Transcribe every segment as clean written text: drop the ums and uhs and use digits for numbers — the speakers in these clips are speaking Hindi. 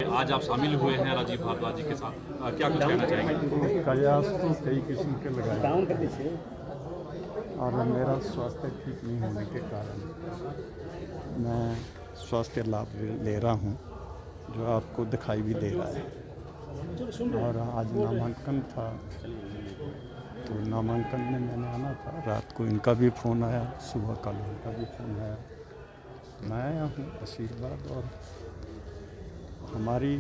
आज आप शामिल हुए हैं राजीव भारद्वाज जी के साथ, क्या कुछ कहना चाहेंगे? प्रयास तो कई किस्म के लगाए और मेरा स्वास्थ्य ठीक नहीं होने के कारण मैं स्वास्थ्य लाभ ले रहा हूँ, जो आपको दिखाई भी दे रहा है। और आज नामांकन था, तो नामांकन में मैंने आना था। रात को इनका भी फ़ोन आया, सुबह कल इनका भी फ़ोन आया। मैं आया हूँ आशीर्वाद और हमारी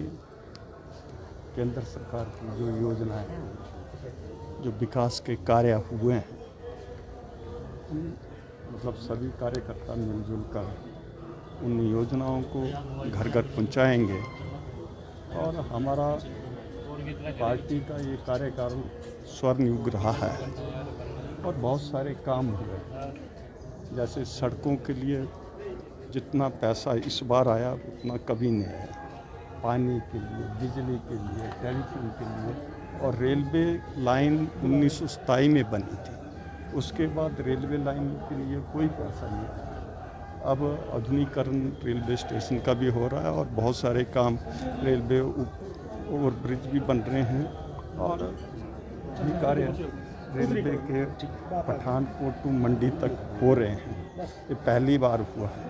केंद्र सरकार की जो योजनाएं, जो विकास के कार्य हुए हैं, मतलब सभी कार्यकर्ता मिलजुल कर उन योजनाओं को घर घर पहुंचाएंगे। और हमारा पार्टी का ये कार्यकाल स्वर्ण युग रहा है और बहुत सारे काम हुए, जैसे सड़कों के लिए जितना पैसा इस बार आया उतना कभी नहीं आया। पानी के लिए, बिजली के लिए, टेलीफोन के लिए। और रेलवे लाइन 1927 में बनी थी, उसके बाद रेलवे लाइन के लिए कोई पैसा नहीं आया। अब आधुनिकीकरण रेलवे स्टेशन का भी हो रहा है और बहुत सारे काम रेलवे ओवर ब्रिज भी बन रहे हैं। और ये कार्य रेलवे के पठानकोट टू मंडी तक हो रहे हैं। ये पहली बार हुआ है।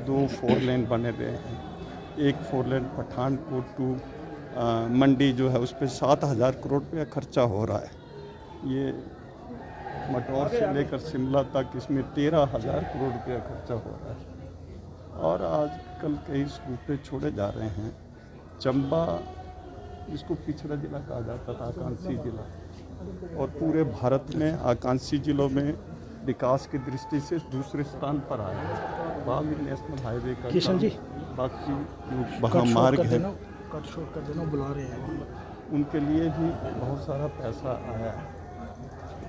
2 4 लेन बने रहे हैं। एक 4 लेन पठानकोट टू मंडी जो है उस पर 7,000 करोड़ रुपया खर्चा हो रहा है। ये मटौर से लेकर शिमला तक इसमें 13,000 करोड़ रुपया खर्चा हो रहा है। और आजकल कई सूबे छोड़े जा रहे हैं। चंबा, इसको पिछड़ा जिला कहा जाता था, आकांक्षी जिला, और पूरे भारत में आकांक्षी जिलों में विकास की दृष्टि से दूसरे स्थान पर आया है। वहाँ भी नेशनल हाईवे का किशन जी, बाकी वहाँ मार्ग है, कट शॉट कर देना, बुला रहे हैं। उनके लिए भी बहुत सारा पैसा आया है।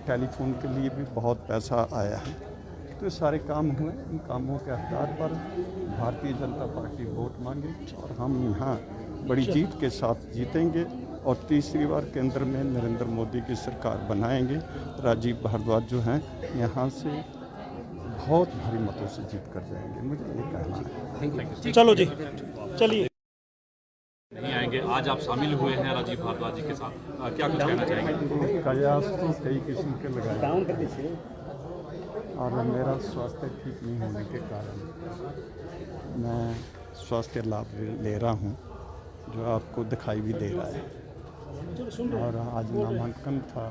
टेलीफोन के लिए भी बहुत पैसा आया है। तो ये सारे काम हुए। इन कामों के आधार पर भारतीय जनता पार्टी वोट मांगेगी और हम यहाँ बड़ी जीत के साथ जीतेंगे और तीसरी बार केंद्र में नरेंद्र मोदी की सरकार बनाएंगे। राजीव भारद्वाज जो हैं यहाँ से बहुत भारी मतों से जीत कर जाएंगे, मुझे ये कहना है। चलो जी, चलिए। नहीं आएंगे, आज आप शामिल हुए हैं राजीव भारद्वाज जी के साथ, क्या कुछ कहना चाहेंगे? प्रयास तो कई किस्म के लगाए और मेरा स्वास्थ्य ठीक नहीं होने के कारण मैं स्वास्थ्य लाभ ले रहा हूँ, जो आपको दिखाई भी दे रहा है। और आज नामांकन था,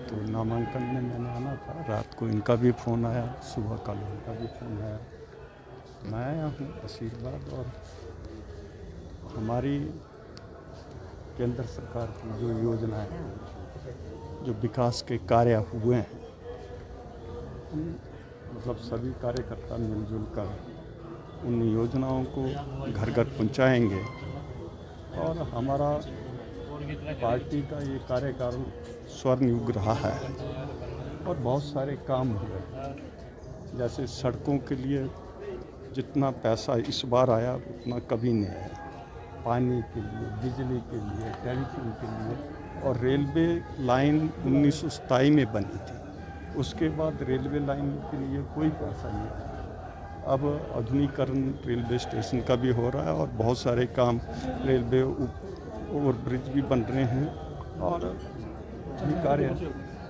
तो नामांकन में मैंने आना था। रात को इनका भी फ़ोन आया, सुबह कल इनका भी फ़ोन आया। मैं आया हूँ आशीर्वाद और हमारी केंद्र सरकार की जो योजनाएं, जो विकास के कार्य हुए हैं, मतलब सभी कार्यकर्ता मिलजुल कर उन योजनाओं को घर घर पहुंचाएंगे। और हमारा पार्टी का ये कार्यकाल स्वर्ण युग रहा है और बहुत सारे काम हुए, जैसे सड़कों के लिए जितना पैसा इस बार आया उतना कभी नहीं आया। पानी के लिए, बिजली के लिए, टेलीफोन के लिए। और रेलवे लाइन 1927 में बनी थी, उसके बाद रेलवे लाइन के लिए कोई पैसा नहीं आया। अब आधुनिकीकरण रेलवे स्टेशन का भी हो रहा है और बहुत सारे काम रेलवे ओवर ब्रिज भी बन रहे हैं। और ये कार्य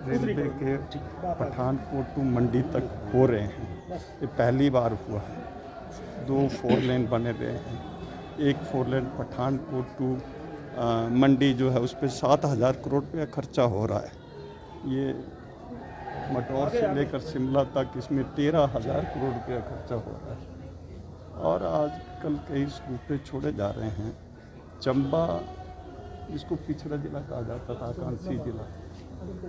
रेलवे के पठानकोट टू मंडी तक हो रहे हैं। ये पहली बार हुआ है। 2 4 लेन बने रहे हैं। एक 4 लेन पठानकोट टू मंडी जो है उस पर 7,000 करोड़ रुपया खर्चा हो रहा है। ये मटौर से लेकर शिमला तक इसमें 13,000 करोड़ रुपया खर्चा हो रहा है। और आजकल कई सूबे छोड़े जा रहे हैं। चंबा, इसको पिछड़ा जिला कहा जाता था, आकांक्षी जिला,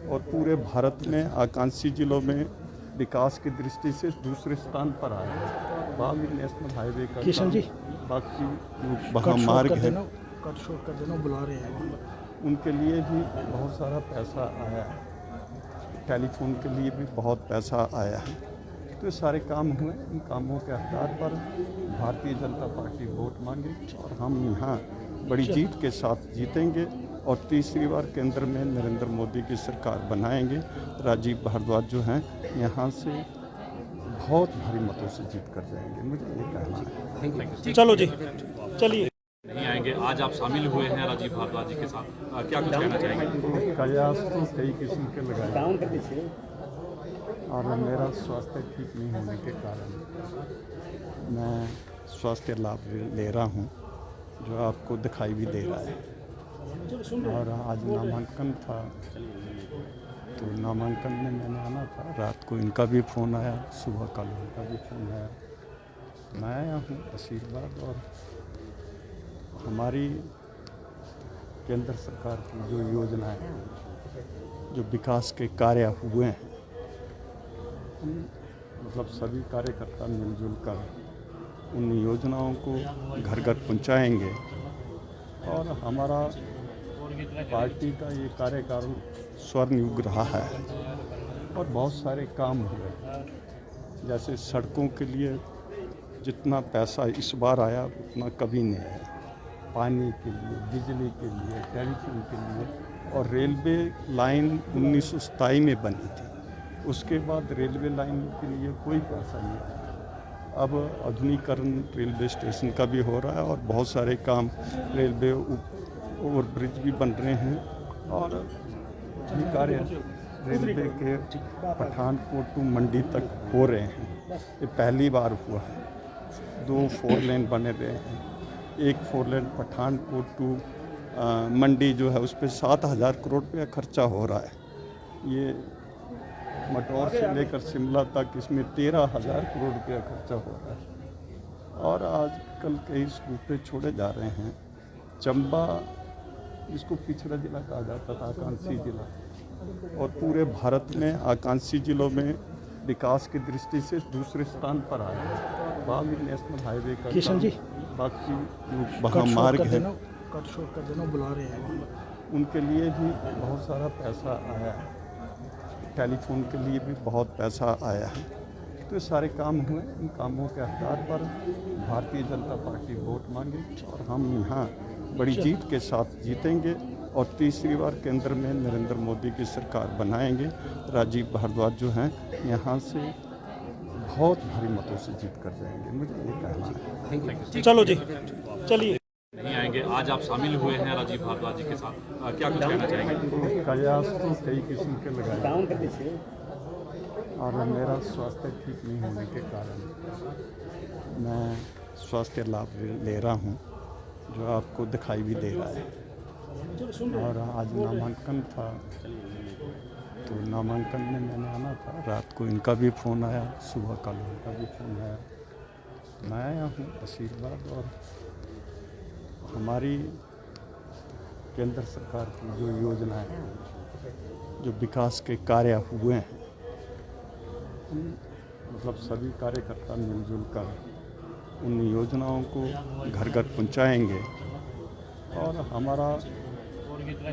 और पूरे भारत में आकांक्षी जिलों में विकास की दृष्टि से दूसरे स्थान पर आया है। वहाँ भी नेशनल हाईवे का किशन जी, बाकी वहाँ मार्ग है, कट शॉट कर देना, बुला रहे हैं। उनके लिए भी बहुत सारा पैसा आया है। टेलीफोन के लिए भी बहुत पैसा आया है। तो ये सारे काम हुए। इन कामों के आधार पर भारतीय जनता पार्टी वोट मांगेगी और हम यहाँ बड़ी जीत के साथ जीतेंगे और तीसरी बार केंद्र में नरेंद्र मोदी की सरकार बनाएंगे। राजीव भारद्वाज जो हैं यहाँ से बहुत भारी मतों से जीत कर जाएंगे, मुझे ये कहना है। चलो जी, चलिए। आएंगे। आज आप शामिल हुए हैं राजीव भारद्वाज जी के साथ, क्या कुछ कहना चाहेंगे? प्रयास तो कई किस्म के लगाए और मेरा स्वास्थ्य ठीक नहीं होने के कारण मैं स्वास्थ्य लाभ ले रहा हूँ, जो आपको दिखाई भी दे रहा है। और आज नामांकन था, तो नामांकन में मैंने आना था। रात को इनका भी फ़ोन आया, सुबह कल उनका भी फ़ोन आया। मैं आया हूँ आशीर्वाद और हमारी केंद्र सरकार की जो योजनाएं, जो विकास के कार्य हुए हैं, मतलब सभी कार्यकर्ता मिलजुल कर उन योजनाओं को घर घर पहुंचाएंगे। और हमारा पार्टी का ये कार्यकाल स्वर्ण युग रहा है और बहुत सारे काम हुए, जैसे सड़कों के लिए जितना पैसा इस बार आया उतना कभी नहीं है, पानी के लिए, बिजली के लिए, टेलीफोन के लिए। और रेलवे लाइन 1927 में बनी थी, उसके बाद रेलवे लाइन के लिए कोई पैसा नहीं आया। अब आधुनिकीकरण रेलवे स्टेशन का भी हो रहा है और बहुत सारे काम रेलवे ओवरब्रिज भी बन रहे हैं। और ये कार्य रेलवे के पठानकोट टू मंडी तक हो रहे हैं। ये पहली बार हुआ है। 2 4 लेन बने रहे हैं। एक 4 लेन पठानकोट टू मंडी जो है उस पर 7,000 करोड़ रुपया खर्चा हो रहा है। ये मटौर से लेकर शिमला तक इसमें 13,000 करोड़ रुपया खर्चा हो रहा है। और आजकल कई सूबे छोड़े जा रहे हैं। चंबा, जिसको पिछड़ा जिला कहा जाता था, आकांक्षी जिला, और पूरे भारत में आकांक्षी जिलों में विकास की दृष्टि से दूसरे स्थान पर आया है। बागी नेशनल हाईवे का किशन जी, बाकी वहाँ मार्ग है, कट शॉट कर देना, बुला रहे हैं। उनके लिए भी बहुत सारा पैसा आया है। टेलीफोन के लिए भी बहुत पैसा आया है। तो ये सारे काम हुए। इन कामों के आधार पर भारतीय जनता पार्टी वोट मांगे और हम यहाँ बड़ी जीत के साथ जीतेंगे और तीसरी बार केंद्र में नरेंद्र मोदी की सरकार बनाएंगे। राजीव भारद्वाज जो हैं यहाँ से बहुत भारी मतों से जीत कर जाएंगे, मुझे ये कहना है। चलो जी, चलिए। नहीं आएंगे। आज आप शामिल हुए हैं राजीव भारद्वाज जी के साथ, क्या कुछ कहना चाहेंगे? प्रयास तो कई किस्म के लगाए और मेरा स्वास्थ्य ठीक नहीं होने के कारण मैं स्वास्थ्य लाभ ले रहा हूँ, जो आपको दिखाई भी दे रहा है। और आज नामांकन था, तो नामांकन में मैंने आना था। रात को इनका भी फ़ोन आया, सुबह कल उनका भी फ़ोन आया। मैं आया हूँ आशीर्वाद और हमारी केंद्र सरकार की जो योजनाएं, जो विकास के कार्य हुए हैं, मतलब सभी कार्यकर्ता मिलजुल कर उन योजनाओं को घर घर पहुंचाएंगे। और हमारा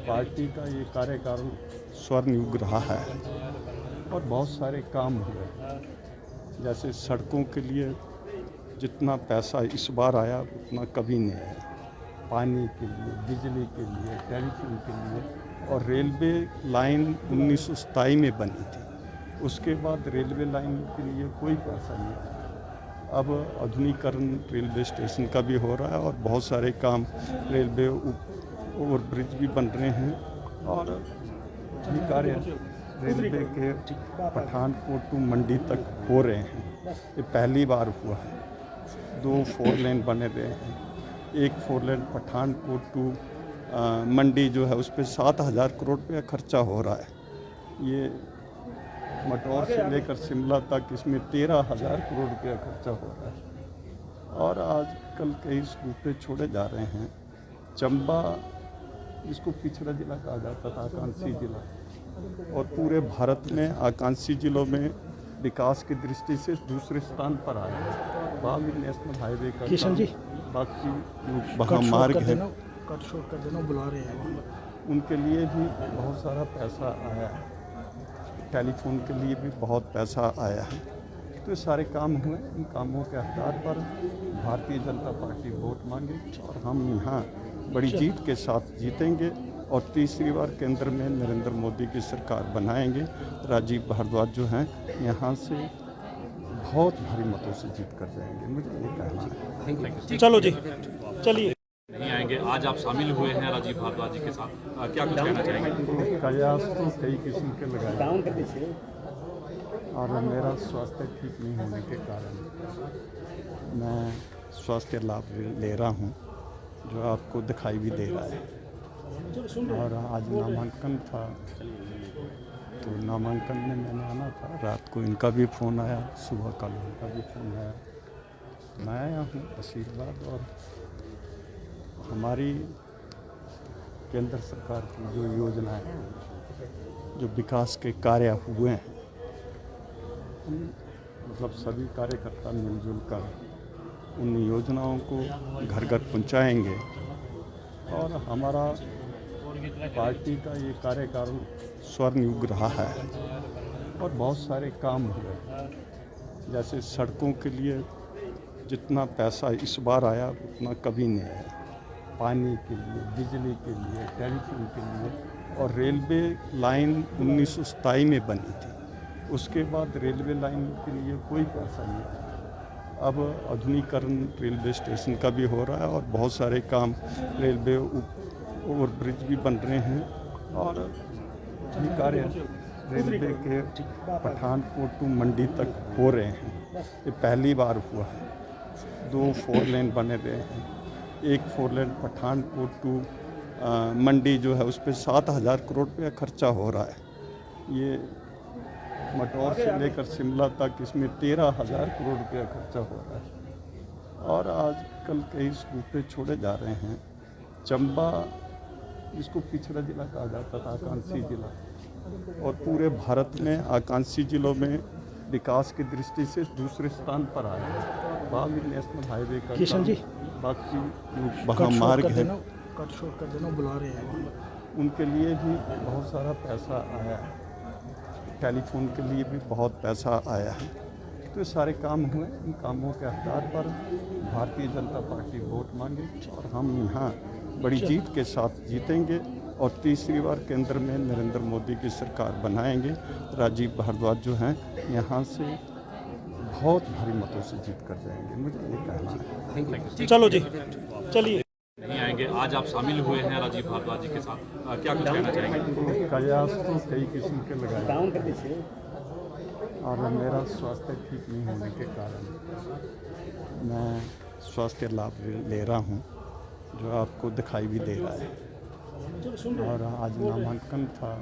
पार्टी का ये कार्यकाल स्वर्ण युग रहा है और बहुत सारे काम हुए, जैसे सड़कों के लिए जितना पैसा इस बार आया उतना कभी नहीं है, पानी के लिए, बिजली के लिए, टेलीफोन के लिए। और रेलवे लाइन 1927 में बनी थी, उसके बाद रेलवे लाइन के लिए कोई पैसा नहीं आया। अब आधुनिकीकरण रेलवे स्टेशन का भी हो रहा है और बहुत सारे काम रेलवे ओवरब्रिज भी बन रहे हैं। और ये कार्य रेलवे के पठानकोट टू मंडी तक हो रहे हैं। ये पहली बार हुआ है। 2 4 लेन बने रहे हैं। एक 4 लेन पठानकोट टू मंडी जो है उस पर 7,000 करोड़ रुपया खर्चा हो रहा है। ये मटौर से लेकर शिमला तक इसमें 13,000 करोड़ रुपया खर्चा हो रहा है। और आजकल कई सूबे छोड़े जा रहे हैं। चंबा, जिसको पिछड़ा जिला कहा जाता था, आकांक्षी जिला, और पूरे भारत में आकांक्षी जिलों में विकास की दृष्टि से दूसरे स्थान पर आया है। बागी नेशनल हाईवे का किशन जी, बाकी वहाँ मार्ग है, कट शॉट कर देना, बुला रहे हैं। उनके लिए भी बहुत सारा पैसा आया है। टेलीफोन के लिए भी बहुत पैसा आया है। तो ये सारे काम हुए। इन कामों के आधार पर भारतीय जनता पार्टी वोट मांगे और हम यहाँ बड़ी जीत के साथ जीतेंगे और तीसरी बार केंद्र में नरेंद्र मोदी की सरकार बनाएंगे। राजीव भारद्वाज जो हैं यहाँ से बहुत भारी मतों से जीत कर जाएंगे, मुझे ये कहना है। चलो जी, चलिए। नहीं आएंगे। आएंगे। आज आप शामिल हुए हैं राजीव भारद्वाज जी के साथ, क्या कुछ कहना चाहेंगे? प्रयास तो कई किस्म के लगाए और मेरा स्वास्थ्य ठीक नहीं होने के कारण मैं स्वास्थ्य लाभ ले रहा हूँ, जो आपको दिखाई भी दे रहा है। और आज नामांकन था, तो नामांकन में मैंने आना था। रात को इनका भी फ़ोन आया, सुबह कल उनका भी फ़ोन आया। मैं आया हूँ आशीर्वाद और हमारी केंद्र सरकार की जो योजनाएं, जो विकास के कार्य हुए हैं, मतलब सभी कार्यकर्ता मिलजुल कर उन योजनाओं को घर घर पहुंचाएंगे। और हमारा पार्टी का ये कार्यकाल स्वर्ण युग रहा है और बहुत सारे काम हुए, जैसे सड़कों के लिए जितना पैसा इस बार आया उतना कभी नहीं आया, पानी के लिए, बिजली के लिए, टेलीफोन के लिए। और रेलवे लाइन 1927 में बनी थी, उसके बाद रेलवे लाइन के लिए कोई पैसा नहीं आया। अब आधुनिकीकरण रेलवे स्टेशन का भी हो रहा है और बहुत सारे काम रेलवे ओवर ब्रिज भी बन रहे हैं। और ये कार्य रेलवे के पठानकोट टू मंडी तक हो रहे हैं, ये पहली बार हुआ है। 2 4 लेन बने रहे हैं, एक 4 लेन पठानकोट टू मंडी जो है उस पर 7,000 करोड़ रुपया खर्चा हो रहा है। ये मटौर से लेकर शिमला तक इसमें 13,000 करोड़ रुपया खर्चा हो रहा है। और आजकल कई सूबे छोड़े जा रहे हैं। चंबा, जिसको पिछड़ा जिला कहा जाता था, आकांक्षी जिला, और पूरे भारत में आकांक्षी जिलों में विकास की दृष्टि से दूसरे स्थान पर आया है। बावी नेशनल हाईवे का किशन जी, बाकी वहाँ मार्ग है, कट शॉट कर देना, बुला रहे हैं। उनके लिए भी बहुत सारा पैसा आया है, टेलीफोन के लिए भी बहुत पैसा आया है। तो ये सारे काम हुए। इन कामों के आधार पर भारतीय जनता पार्टी वोट मांगेगी और हम यहाँ बड़ी जीत के साथ जीतेंगे और तीसरी बार केंद्र में नरेंद्र मोदी की सरकार बनाएंगे। राजीव भारद्वाज जो हैं यहाँ से बहुत भारी मतों से जीत कर जाएंगे, मुझे ये कहना है। चलो जी, चलिए। नहीं आएंगे। आज आप शामिल हुए हैं राजीव भारद्वाज जी के साथ, क्या कुछ कहना चाहेंगे? प्रयास तो कई किस्म के लगाए और मेरा स्वास्थ्य ठीक नहीं होने के कारण मैं स्वास्थ्य लाभ ले रहा हूँ, जो आपको दिखाई भी दे रहा है। और आज नामांकन था,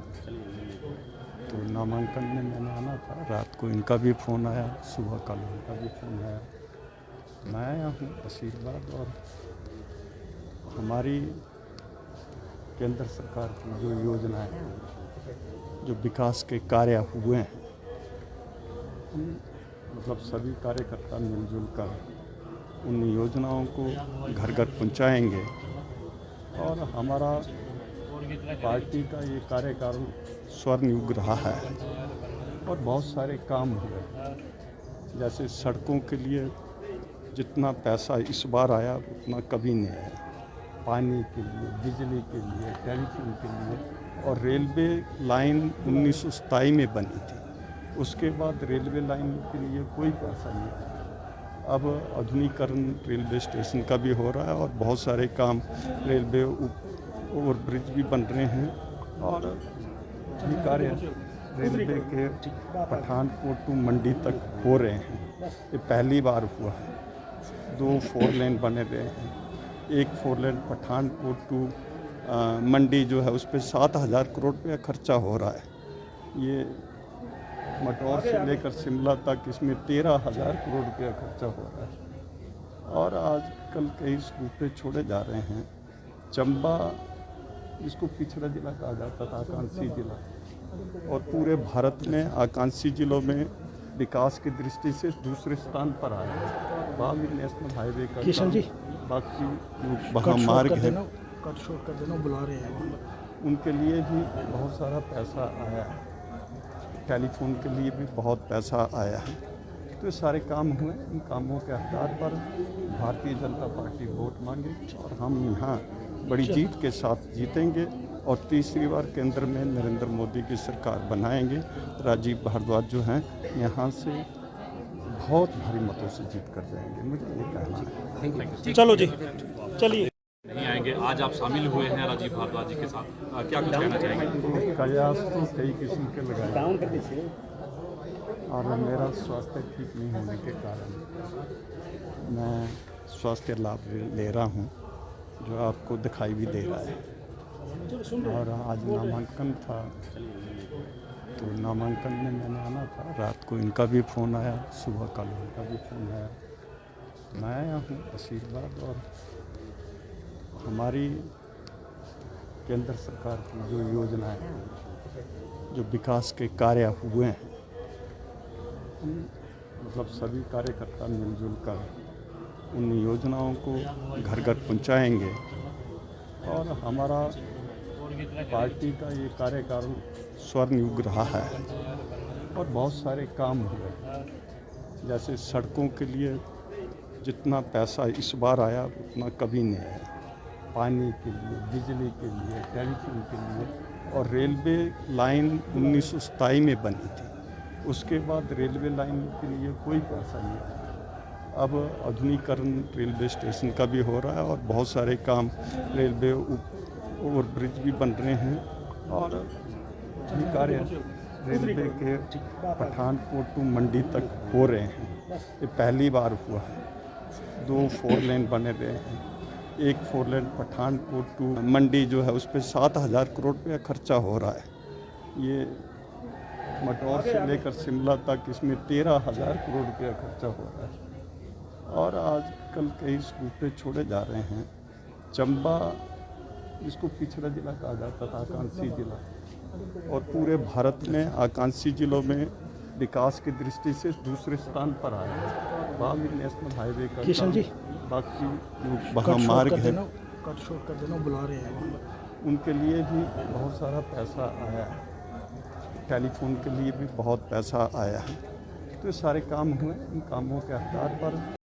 तो नामांकन में मैंने आना था। रात को इनका भी फ़ोन आया, सुबह कल उनका भी फ़ोन आया। मैं आया हूँ आशीर्वाद और हमारी केंद्र सरकार की जो योजनाएं, जो विकास के कार्य हुए हैं, मतलब सभी कार्यकर्ता मिलजुल कर उन योजनाओं को घर घर पहुंचाएंगे। और हमारा पार्टी का ये कार्यकाल स्वर्ण युग रहा है और बहुत सारे काम हुए, जैसे सड़कों के लिए जितना पैसा इस बार आया उतना कभी नहीं आया, पानी के लिए, बिजली के लिए, टेलीफोन के लिए। और रेलवे लाइन 1927 में बनी थी, उसके बाद रेलवे लाइन के लिए कोई पैसा नहीं आया। अब आधुनिकीकरण रेलवे स्टेशन का भी हो रहा है और बहुत सारे काम रेलवे ओवर ब्रिज भी बन रहे हैं। और ये कार्य रेलवे के पठानकोट टू मंडी तक हो रहे हैं, ये पहली बार हुआ है। 2 4 लेन बने रहे हैं, एक 4 लेन पठानकोट टू मंडी जो है उस पर 7,000 करोड़ रुपया खर्चा हो रहा है। ये मटौर से लेकर शिमला तक इसमें 13,000 करोड़ रुपया खर्चा हो रहा है। और आजकल कई सूबे छोड़े जा रहे हैं। चंबा, जिसको पिछड़ा जिला कहा जाता था, आकांक्षी जिला, और पूरे भारत में आकांक्षी जिलों में विकास की दृष्टि से दूसरे स्थान पर आया है। बावी नेशनल हाईवे का किशन जी, बाकी वहाँ मार्ग है, कट शॉट कर देना, बुला रहे हैं। उनके लिए भी बहुत सारा पैसा आया है, टेलीफोन के लिए भी बहुत पैसा आया है। तो ये सारे काम हुए। इन कामों के आधार पर भारतीय जनता पार्टी वोट मांगेगी और हम यहाँ बड़ी जीत के साथ जीतेंगे और तीसरी बार केंद्र में नरेंद्र मोदी की सरकार बनाएंगे। राजीव भारद्वाज जो हैं यहाँ से बहुत भारी मतों से जीत कर जाएंगे, मुझे ये कहना है। चलो जी, चलिए। नहीं आएंगे। आएंगे। आज आप शामिल हुए हैं राजीव भारद्वाज जी के साथ, क्या कुछ कहना चाहेंगे? प्रयास तो कई किस्म के लगाए और मेरा स्वास्थ्य ठीक नहीं होने के कारण मैं स्वास्थ्य लाभ ले रहा हूँ, जो आपको दिखाई भी दे रहा है। और आज नामांकन था, तो नामांकन में मैंने आना था। रात को इनका भी फ़ोन आया, सुबह कल इनका भी फ़ोन आया। मैं आया हूँ आशीर्वाद और हमारी केंद्र सरकार की जो योजनाएं, जो विकास के कार्य हुए हैं, मतलब सभी कार्यकर्ता मिलजुल कर उन योजनाओं को घर घर पहुंचाएंगे। और हमारा पार्टी का ये कार्यकाल स्वर्ण युग रहा है और बहुत सारे काम हुए, जैसे सड़कों के लिए जितना पैसा इस बार आया उतना कभी नहीं है, पानी के लिए, बिजली के लिए, टेलीफोन के लिए। और रेलवे लाइन 1927 में बनी थी, उसके बाद रेलवे लाइन के लिए कोई पैसा नहीं आया। अब आधुनिकीकरण रेलवे स्टेशन का भी हो रहा है और बहुत सारे काम रेलवे ओवर ब्रिज भी बन रहे हैं। और ये कार्य रेलवे के पठानकोट टू मंडी तक हो रहे हैं। ये पहली बार हुआ है। 2 4 लेन बने रहे हैं। एक 4 लेन पठानकोट टू मंडी जो है उस पर 7,000 करोड़ रुपया खर्चा हो रहा है। ये मटौर से लेकर शिमला तक इसमें 13,000 करोड़ रुपया खर्चा हो रहा है। और आजकल कई सूबे छोड़े जा रहे हैं। चंबा, जिसको पिछड़ा जिला कहा जाता था, आकांक्षी जिला, और पूरे भारत में आकांक्षी जिलों में विकास की दृष्टि से दूसरे स्थान पर आया है। वहाँ भी नेशनल हाईवे का किशन जी, बाकी जो वहाँ मार्ग है कट शॉर्ट कर देना, बुला रहे हैं। उनके लिए भी बहुत सारा पैसा आया है। टेलीफोन के लिए भी बहुत पैसा आया है। तो ये सारे काम हुए। इन कामों के आधार पर